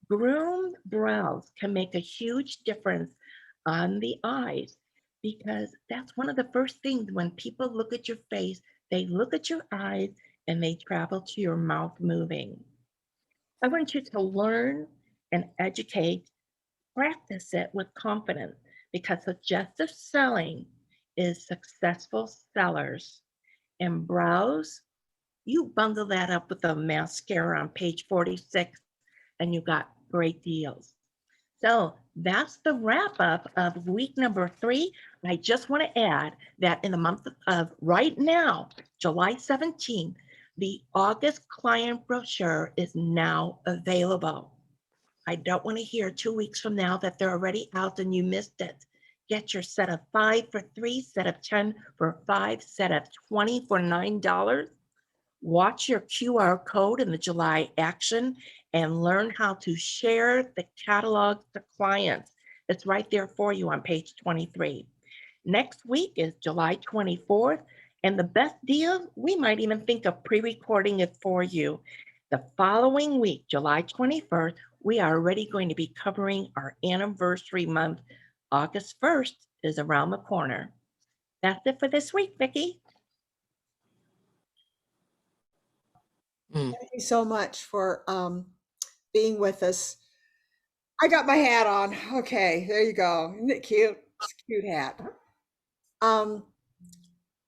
Groomed brows can make a huge difference on the eyes because that's one of the first things when people look at your face, they look at your eyes and they travel to your mouth moving. I want you to learn and educate, practice it with confidence because suggestive selling is successful sellers. And brows, you bundle that up with a mascara on page 46 and you got great deals. So that's the wrap up of week number 3. I just want to add that in the month of right now, July 17th, the August client brochure is now available. I don't want to hear 2 weeks from now that they're already out and you missed it. Get your set of 5 for $3, set of 10 for $5, set of 20 for $9. Watch your QR code in the July action and learn how to share the catalog to clients. It's right there for you on page 23. Next week is July 24th, and the best deal, we might even think of pre-recording it for you. The following week, July 21st, we are already going to be covering our anniversary month. August 1st is around the corner. That's it for this week, Vickie. Thank you so much for being with us. I got my hat on. Okay, there you go. Isn't it cute? It's a cute hat. Um,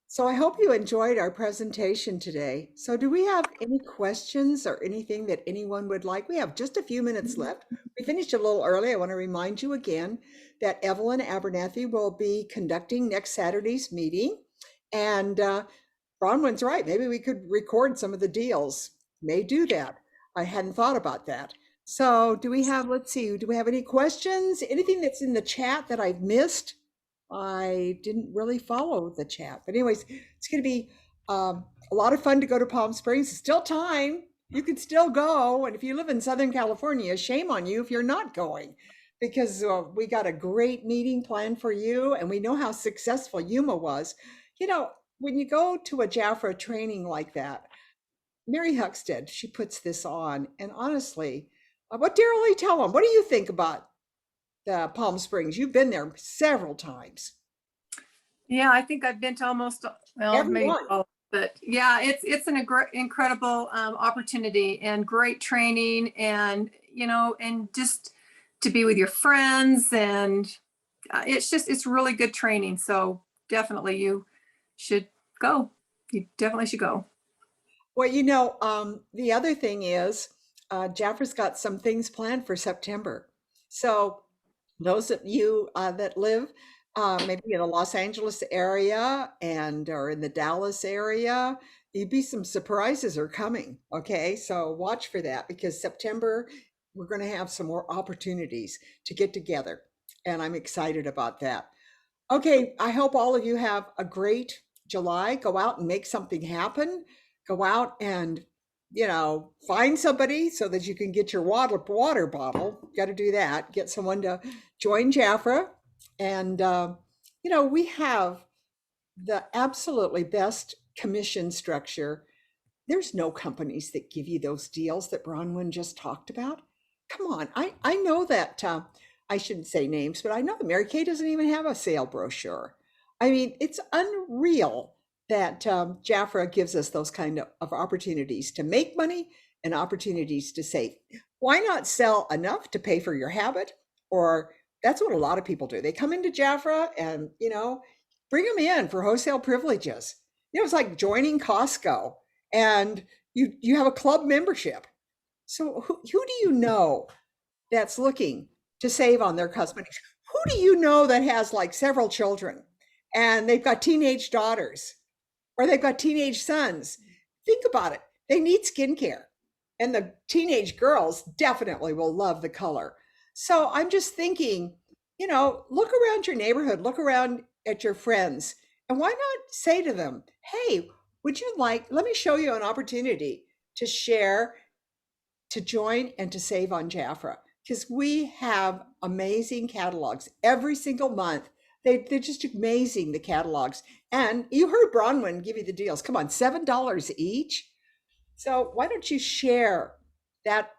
so I hope you enjoyed our presentation today. So do we have any questions or anything that anyone would like? We have just a few minutes left. We finished a little early. I want to remind you again that Evelyn Abernathy will be conducting next Saturday's meeting. And Bronwyn's right. Maybe we could record some of the deals. May do that. I hadn't thought about that. So do we have, let's see, do we have any questions? Anything that's in the chat that I've missed? I didn't really follow the chat. But anyways, it's going to be a lot of fun to go to Palm Springs. It's still time. You can still go. And if you live in Southern California, shame on you if you're not going, because we got a great meeting planned for you. And we know how successful Yuma was. You know, when you go to a Jafra training like that, Mary Huckstead, she puts this on. And honestly, what Darylee, tell them, what do you think about the Palm Springs? You've been there several times. Yeah, I think I've been to almost, well, maybe Everyone. all, but yeah, it's an incredible opportunity and great training, and and just to be with your friends, and it's really good training. So definitely you should go. You definitely should go. Well, the other thing is, Jaffer's got some things planned for September. So those of you that live maybe in the Los Angeles area and or in the Dallas area, you'd be some surprises are coming. Okay, so watch for that because September we're going to have some more opportunities to get together, and I'm excited about that. Okay, I hope all of you have a great July. Go out and make something happen. Go out and, find somebody so that you can get your water bottle. Got to do that. Get someone to join Jafra. And, we have the absolutely best commission structure. There's no companies that give you those deals that Bronwyn just talked about. Come on, I know that I shouldn't say names, but I know that Mary Kay doesn't even have a sale brochure. I mean, it's unreal that Jafra gives us those kind of opportunities to make money and opportunities to save. Why not sell enough to pay for your habit? Or that's what a lot of people do. They come into Jafra and, bring them in for wholesale privileges. It's like joining Costco and you have a club membership. So who do you know that's looking to save on their cosmetics? Who do you know that has like several children and they've got teenage daughters or they've got teenage sons? Think about it. They need skincare. And the teenage girls definitely will love the color. So I'm just thinking, look around your neighborhood, look around at your friends, and why not say to them, hey, would you let me show you an opportunity to share, to join, and to save on Jafra? Because we have amazing catalogs every single month. They're just amazing, the catalogs. And you heard Bronwyn give you the deals. Come on, $7 each. So why don't you share that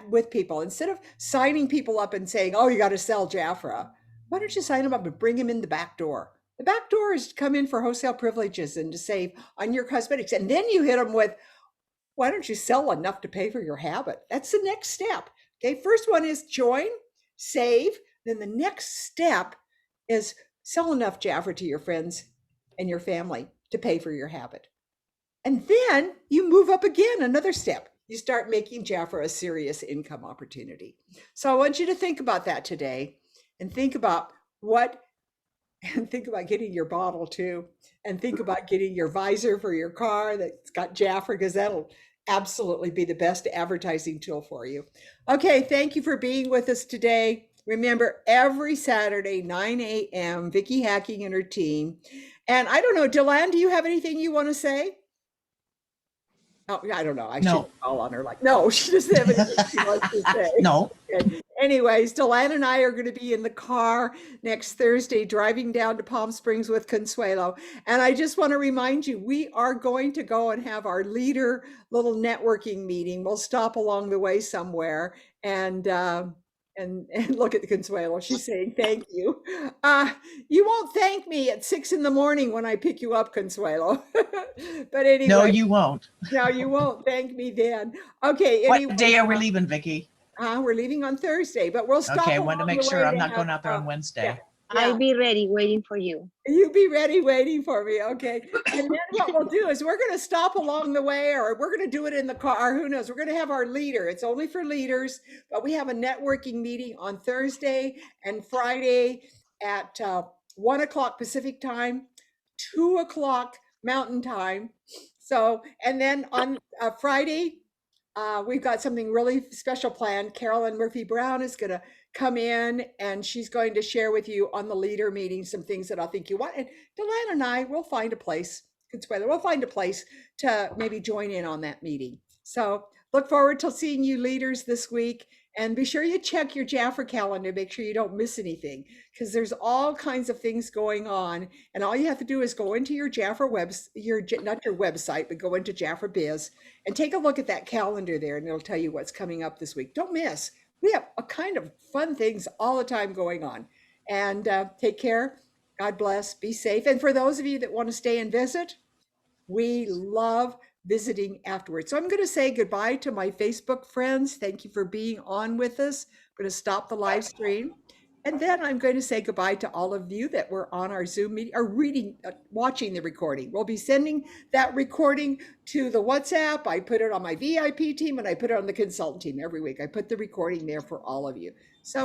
with people instead of signing people up and saying, oh, you got to sell Jafra? Why don't you sign them up and bring them in the back door? The back door is to come in for wholesale privileges and to save on your cosmetics. And then you hit them with, why don't you sell enough to pay for your habit? That's the next step. Okay, first one is join, save. Then the next step is sell enough Jafra to your friends and your family to pay for your habit. And then you move up again, another step. You start making Jafra a serious income opportunity. So I want you to think about that today and think about getting your bottle too, and think about getting your visor for your car that's got Jafra, because that'll absolutely be the best advertising tool for you. Okay, thank you for being with us today. Remember, every Saturday, 9 a.m., Vickie Hacking and her team. And I don't know, Deland, do you have anything you want to say? Oh, I don't know. I No. should call on her like, no, she doesn't have anything she wants to say. No. Okay. Anyways, Deland and I are going to be in the car next Thursday driving down to Palm Springs with Consuelo. And I just want to remind you, we are going to go and have our leader little networking meeting. We'll stop along the way somewhere and look at the Consuelo. She's saying thank you. You won't thank me at 6 a.m. when I pick you up, Consuelo. But anyway. No, you won't. No, you won't thank me then. Okay. What Anyway, day are we leaving, Vickie? we're leaving on Thursday, but we'll stop. Okay, I wanted to along make the sure way I'm to not going have, out there on Wednesday. yeah. I'll be ready waiting for you. You be ready waiting for me. Okay. And then what we'll do is we're going to stop along the way, or we're going to do it in the car. Who knows? We're going to have our leader. It's only for leaders, but we have a networking meeting on Thursday and Friday at 1 o'clock Pacific time, 2 o'clock Mountain time. So, and then on Friday, we've got something really special planned. Carolyn Murphy Brown is going to come in and she's going to share with you on the leader meeting some things that I think you want. And Delanna and I will find a place, Consuelo, we'll find a place to maybe join in on that meeting. So look forward to seeing you leaders this week. And be sure you check your Jafra calendar, make sure you don't miss anything, because there's all kinds of things going on. And all you have to do is go into your Jafra not your website, but go into Jafra Biz and take a look at that calendar there, and it'll tell you what's coming up this week. Don't miss. We have a kind of fun things all the time going on. And take care. God bless. Be safe. And for those of you that want to stay and visit, we love visiting afterwards. So I'm going to say goodbye to my Facebook friends. Thank you for being on with us. I'm going to stop the live stream. And then I'm going to say goodbye to all of you that were on our Zoom meeting or watching the recording. We'll be sending that recording to the WhatsApp. I put it on my VIP team and I put it on the consultant team every week. I put the recording there for all of you. So